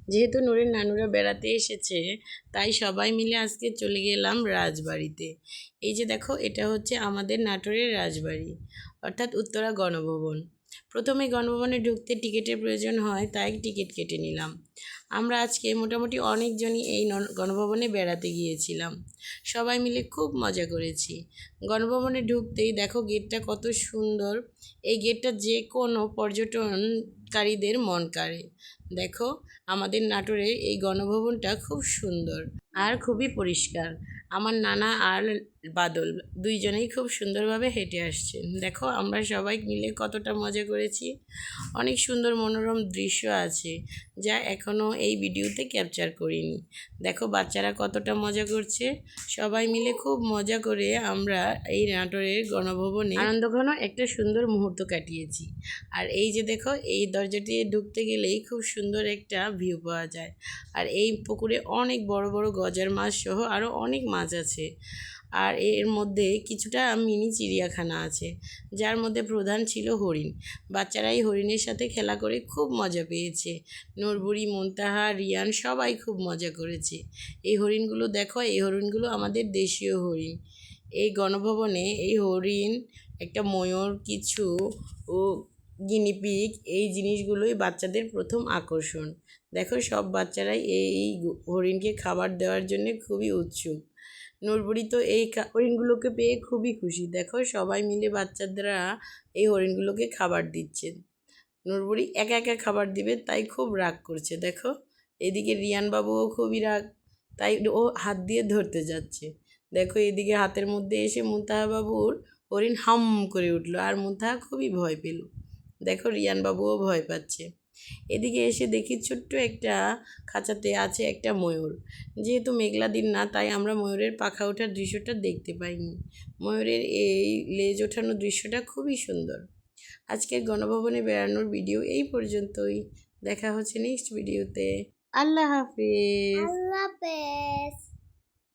যেহেতু নূরের নানুরা বেড়াতে এসেছে, তাই সবাই মিলে আজকে চলে গেলাম রাজবাড়িতে। এই যে দেখো, এটা হচ্ছে আমাদের নাটোরের রাজবাড়ি, অর্থাৎ উত্তরা গণভবন। প্রথমে গণভবনে ঢুকতে টিকিটের প্রয়োজন হয়, তাই টিকিট কেটে নিলাম। আমরা আজকে মোটামুটি অনেকজনই এই গণভবনে বেড়াতে গিয়েছিলাম। সবাই মিলে খুব মজা করেছি। গণভবনে ঢুকতেই দেখো গেটটা কত সুন্দর। এই গেটটা যে কোনো পর্যটনকারীদের মন কাড়ে। দেখো, আমাদের নাটোরের এই গণভবনটা খুব সুন্দর আর খুবই পরিষ্কার। আমার নানা আর বাদল দুইজনেই খুব সুন্দরভাবে হেঁটে আসছেন। দেখো, আমরা সবাই মিলে কতটা মজা করেছি। অনেক সুন্দর মনোরম দৃশ্য আছে, যা এখনও এই ভিডিওতে ক্যাপচার করিনি। দেখো বাচ্চারা কতটা মজা করছে। সবাই মিলে খুব মজা করে আমরা এই নাটোরের গণভবনে আনন্দঘন একটা সুন্দর মুহূর্ত কাটিয়েছি। আর এই যে দেখো, এই দরজাটি ঢুকতে গেলেই খুব সুন্দর একটা ভিউ পাওয়া যায়। আর এই পুকুরে অনেক বড় বড় গজার মাছ সহ আরও অনেক মাছ আছে। আর এর মধ্যে কিছুটা মিনি চিড়িয়াখানা আছে, যার মধ্যে প্রধান ছিল হরিণ। বাচ্চারা এই হরিণের সাথে খেলা করে খুব মজা পেয়েছে। নূরবুড়ি, মুনতাহা, রিয়ান সবাই খুব মজা করেছে। এই হরিণগুলো দেখো, এই হরিণগুলো আমাদের দেশীয় হরিণ। এই গণভবনে এই হরিণ, একটা ময়ূর, কিছু ও গিনিপিগ, এই জিনিসগুলোই বাচ্চাদের প্রথম আকর্ষণ। দেখো, সব বাচ্চারাই এই হরিণকে খাবার দেওয়ার জন্য খুবই উৎসুক। নূরবুড়ি তো এই হরিণগুলোকে পেয়ে খুবই খুশি। দেখো, সবাই মিলে বাচ্চারা এই হরিণগুলোকে খাবার দিচ্ছে। নূরবুড়ি একা একা খাবার দিবে, তাই খুব রাগ করছে। দেখো, এদিকে রিয়ান বাবুও খুবই রাগ, তাই ও হাত দিয়ে ধরতে যাচ্ছে। দেখো, এদিকে হাতের মধ্যে এসে মুনতাহা বাবুর হরিণ হাম করে উঠলো, আর মুনতাহা খুবই ভয় পেল। দেখো, রিয়ান বাবুও ভয় পাচ্ছে। এদিকে এসে দেখি ছোট্ট একটা খাঁচাতে আছে একটা ময়ূর। যেহেতু মেঘলা দিন না, তাই আমরা ময়ূরের পাখা ওঠার দৃশ্যটা দেখতে পাইনি। ময়ূরের এই লেজ ওঠানো দৃশ্যটা খুবই সুন্দর। আজকের গণভবনে বেড়ানোর ভিডিও এই পর্যন্তই। দেখা হচ্ছে নেক্সট ভিডিওতে। আল্লাহ হাফেজ। আল্লাহ হাফেজ।